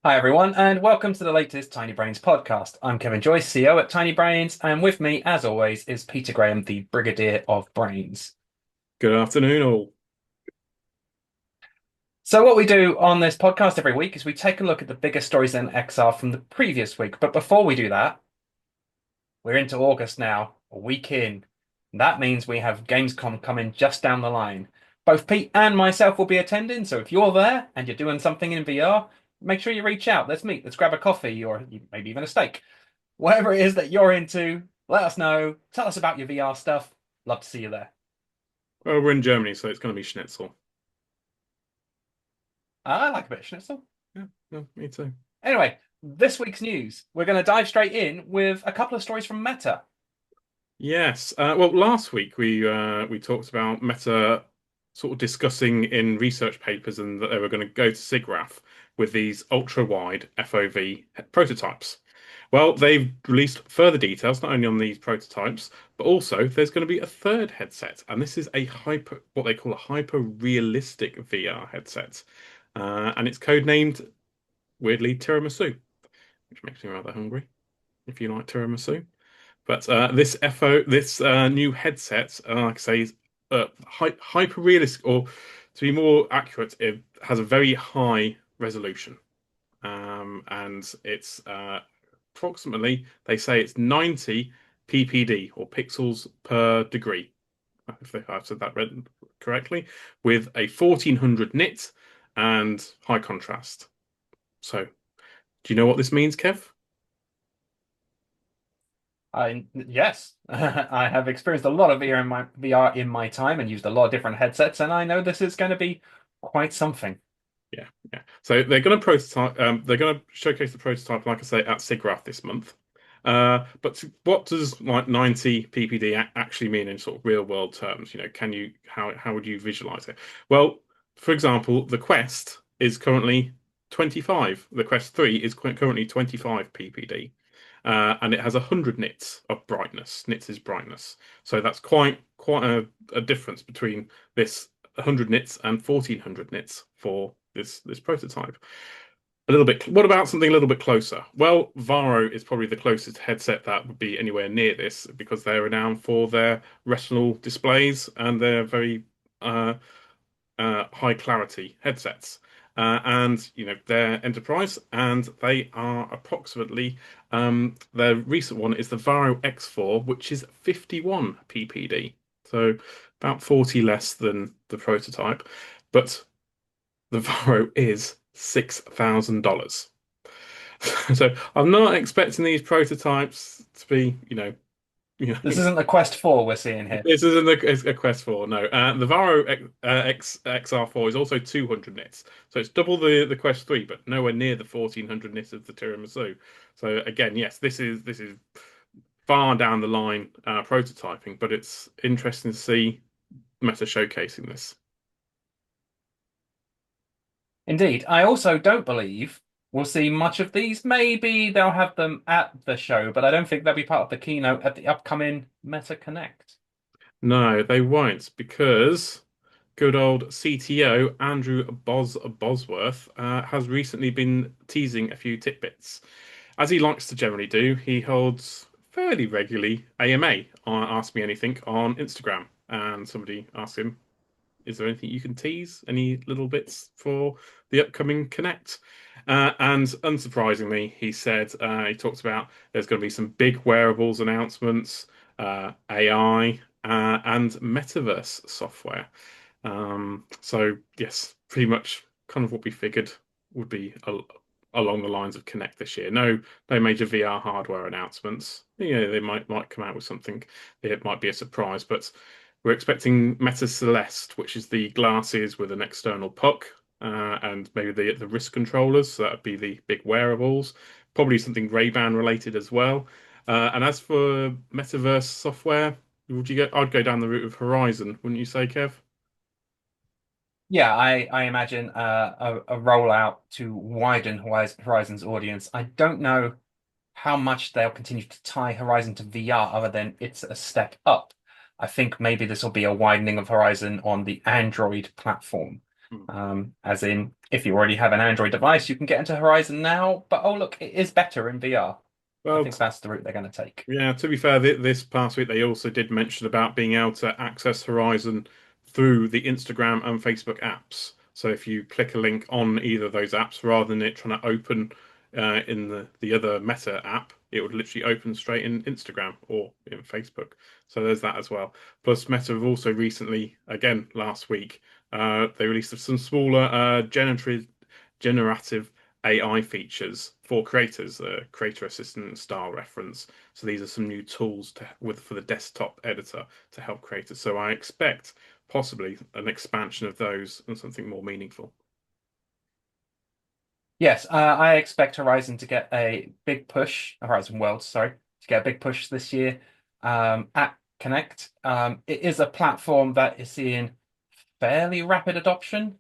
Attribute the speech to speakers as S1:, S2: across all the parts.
S1: Hi, everyone, and welcome to the latest Tiny Brains podcast. I'm Kevin Joyce, CEO at Tiny Brains, and with me, as always, is Peter Graham, the Brigadier of Brains.
S2: Good afternoon, all.
S1: So, what we do on this podcast every week is we take a look at the biggest stories in XR from the previous week. But before we do that, we're into August now, a week in. That means we have Gamescom coming just down the line. Both Pete and myself will be attending, so if you're there and you're doing something in VR, make sure you reach out. Let's meet, let's grab a coffee or maybe even a steak. Whatever it is that you're into, let us know. Tell us about your VR stuff. Love to see you there.
S2: Well, we're in Germany, so it's going to be schnitzel.
S1: I like a bit of schnitzel.
S2: Yeah, yeah, me too.
S1: Anyway, this week's news. We're going to dive straight in with a couple of stories from Meta.
S2: Yes. Well, last week we talked about Meta sort of discussing in research papers and that they were going to go to SIGGRAPH with these ultra-wide FOV prototypes. Well, they've released further details not only on these prototypes, but also there's going to be a third headset, and this is what they call a hyper-realistic VR headset, and it's codenamed weirdly tiramisu, which makes me rather hungry. If you like tiramisu. But this new headset, like I say, is hyper realistic, or to be more accurate, it has a very high resolution, and it's approximately they say it's 90 ppd or pixels per degree, if I've said that read correctly, with a 1400 nit and high contrast. So, do you know what this means, Kev?
S1: Yes, I have experienced a lot of VR in my time and used a lot of different headsets, and I know this is going to be quite something.
S2: Yeah, yeah. So they're going to prototype. They're going to showcase the prototype, like I say, at SIGGRAPH this month. But what does like 90 ppd actually mean in sort of real world terms? Can you how would you visualize it? Well, for example, the Quest is currently 25. The Quest 3 is currently 25 ppd, and it has 100 nits of brightness. Nits is brightness, so that's quite a difference between this 100 nits and 1400 nits for this prototype. A little bit. What about something a little bit closer? Well, Varo is probably the closest headset that would be anywhere near this because they're renowned for their retinal displays and their very uh, high clarity headsets. And they're enterprise, and they are approximately their recent one is the Varo X4, which is 51 ppd, so about 40 less than the prototype, but the Varo is $6,000. So I'm not expecting these prototypes to be,
S1: This isn't the Quest 4 we're seeing here.
S2: this isn't a Quest 4, no. The Varo XR4 is also 200 nits, so it's double the Quest 3, but nowhere near the 1400 nits of the tiramisu. So again, yes, this is far down the line prototyping, but it's interesting to see Meta showcasing this.
S1: Indeed, I also don't believe we'll see much of these. Maybe they'll have them at the show, but I don't think they'll be part of the keynote at the upcoming Meta Connect.
S2: No, they won't because good old CTO Andrew Bosworth has recently been teasing a few tidbits. As he likes to generally do, he holds fairly regularly AMA, Ask Me Anything, on Instagram. And somebody asked him, is there anything you can tease? Any little bits for the upcoming Connect? And unsurprisingly, he said he talked about there's going to be some big wearables announcements, AI, and metaverse software. So yes, pretty much kind of what we figured would be along the lines of Connect this year. No major VR hardware announcements. They might come out with something. It might be a surprise, but we're expecting Meta Celeste, which is the glasses with an external puck, and maybe the wrist controllers. So that'd be the big wearables. Probably something Ray-Ban related as well. And as for metaverse software, would you go? I'd go down the route of Horizon, wouldn't you say, Kev?
S1: Yeah, I imagine a rollout to widen Horizon's audience. I don't know how much they'll continue to tie Horizon to VR other than it's a step up. I think maybe this will be a widening of Horizon on the Android platform.
S2: Hmm.
S1: As in, if you already have an Android device, you can get into Horizon now. But oh, look, it is better in VR. I
S2: Well,
S1: think that's the route they're going to take.
S2: yeah, to be fair, this past week they also did mention about being able to access Horizon through the Instagram and Facebook apps. So if you click a link on either of those apps, rather than it trying to open in the other Meta app, it would literally open straight in Instagram or in Facebook. So there's that as well. Plus, Meta have also recently, again last week, they released some smaller generative AI features for creators, creator assistant style reference. So these are some new tools for the desktop editor to help creators. So I expect possibly an expansion of those and something more meaningful.
S1: Yes, I expect Horizon to get a big push, Horizon Worlds, sorry, to get a big push this year at Connect. It is a platform that is seeing fairly rapid adoption.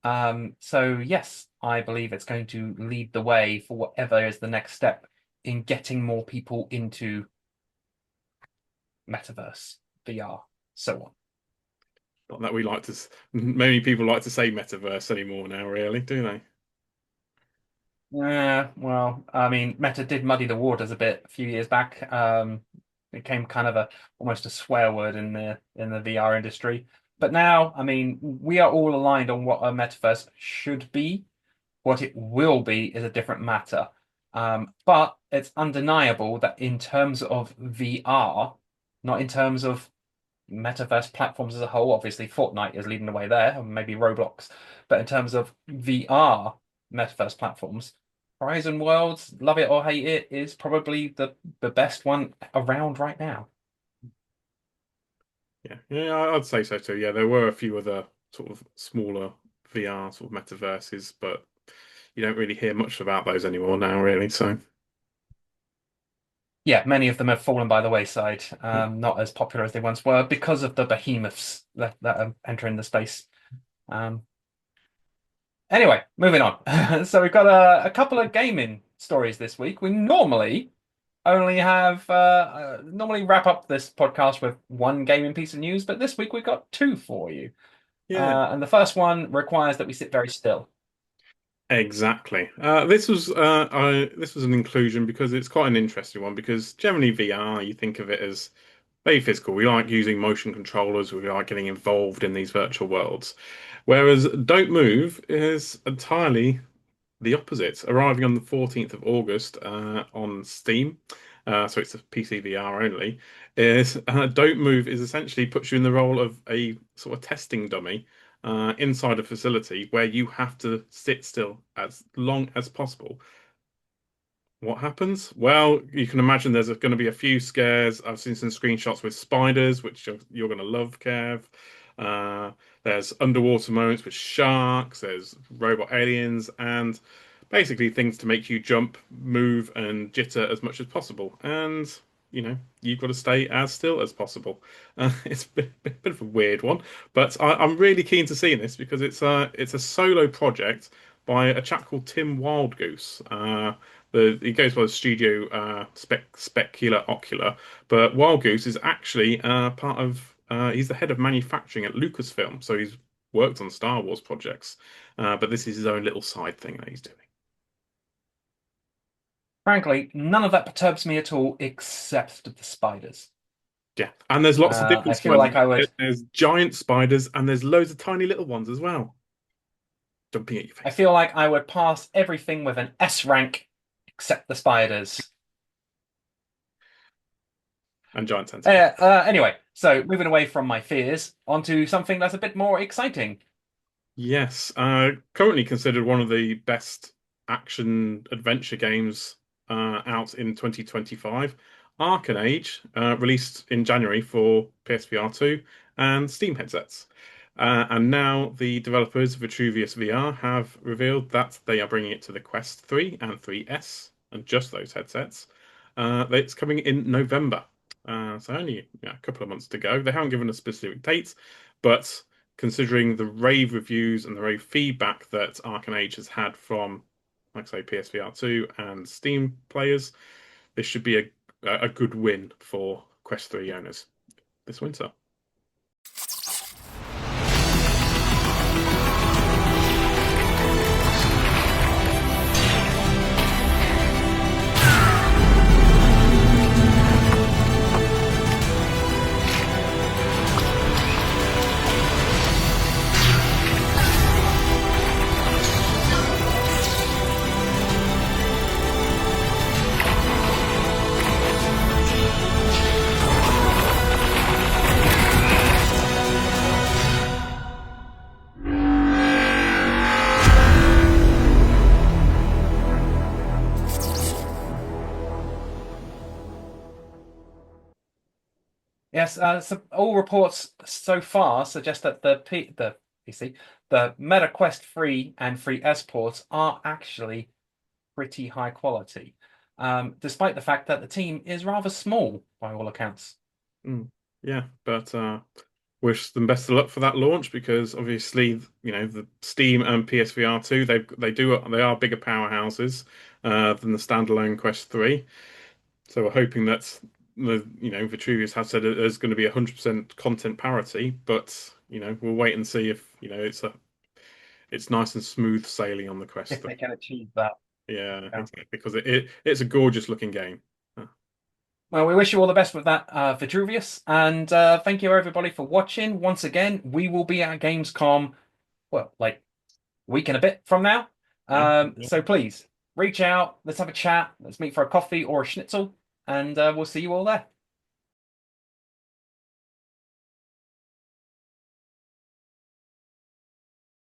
S1: So yes, I believe it's going to lead the way for whatever is the next step in getting more people into metaverse, VR, so on.
S2: Not that we like to, many people like to say metaverse anymore now, really, do they?
S1: Yeah, well, I mean, Meta did muddy the waters a bit a few years back. It became kind of a almost a swear word in the VR industry. But now, I mean, we are all aligned on what a metaverse should be. What it will be is a different matter. But it's undeniable that in terms of VR, not in terms of metaverse platforms as a whole, obviously Fortnite is leading the way there, and maybe Roblox, but in terms of VR metaverse platforms, Horizon Worlds, love it or hate it, is probably the best one around right now.
S2: Yeah, yeah, I'd say so too. Yeah, there were a few other sort of smaller VR sort of metaverses, but you don't really hear much about those anymore now, really. So.
S1: Yeah, many of them have fallen by the wayside, not as popular as they once were because of the behemoths that are entering the space. Um, anyway, moving on. So we've got a couple of gaming stories this week. We only have normally wrap up this podcast with one gaming piece of news, but this week we've got two for you.
S2: Yeah,
S1: And the first one requires that we sit very still.
S2: exactly. This was an inclusion because it's quite an interesting one because generally VR you think of it as very physical. We like using motion controllers. We like getting involved in these virtual worlds. Whereas Don't Move is entirely the opposite, arriving on the 14th of August on Steam. So it's a PC VR only. Is Don't Move is essentially puts you in the role of a sort of testing dummy inside a facility where you have to sit still as long as possible. What happens? Well, you can imagine there's going to be a few scares. I've seen some screenshots with spiders, which you're going to love, Kev. Uh, there's underwater moments with sharks. There's robot aliens, and basically things to make you jump, move, and jitter as much as possible. And you've got to stay as still as possible. It's a bit of a weird one, but I'm really keen to see this because it's a solo project by a chap called Tim Wildgoose. He goes by the studio Specula Ocular, but Wild Goose is actually part of. He's the head of manufacturing at Lucasfilm, so he's worked on Star Wars projects, but this is his own little side thing that he's doing.
S1: Frankly, none of that perturbs me at all, except the spiders.
S2: Yeah, and there's lots of different
S1: I feel
S2: spiders.
S1: like I would.
S2: There's giant spiders, and there's loads of tiny little ones as well, jumping at your
S1: I
S2: face.
S1: feel like I would pass everything with an S rank, except the spiders.
S2: And giant tentacles.
S1: Anyway, so moving away from my fears onto something that's a bit more exciting.
S2: Yes, currently considered one of the best action adventure games out in 2025. Arken Age, released in January for PSVR 2 and Steam headsets. And now the developers of Vitruvius VR have revealed that they are bringing it to the Quest 3 and 3S, and just those headsets. It's coming in November. So only a couple of months to go. They haven't given a specific date, but considering the rave reviews and the rave feedback that Arken Age has had from, like I say, PSVR 2 and Steam players, this should be a good win for Quest 3 owners this winter.
S1: Yes, so all reports so far suggest that the PC, the Meta Quest 3 and 3S ports are actually pretty high quality, despite the fact that the team is rather small by all accounts.
S2: Mm, yeah, but wish them best of luck for that launch because obviously, the Steam and PSVR 2, they are bigger powerhouses than the standalone Quest 3. So we're hoping that Vitruvius has said that there's going to be 100% content parity, but we'll wait and see if it's nice and smooth sailing on the Quest
S1: If
S2: 3.
S1: they can achieve that.
S2: Yeah,
S1: Yeah.
S2: exactly, because it's a gorgeous looking game.
S1: Well, we wish you all the best with that, Vitruvius, and thank you everybody for watching. Once again, we will be at Gamescom, well, like a week and a bit from now.
S2: Yeah.
S1: So please reach out, let's have a chat, let's meet for a coffee or a schnitzel, and we'll see you all there.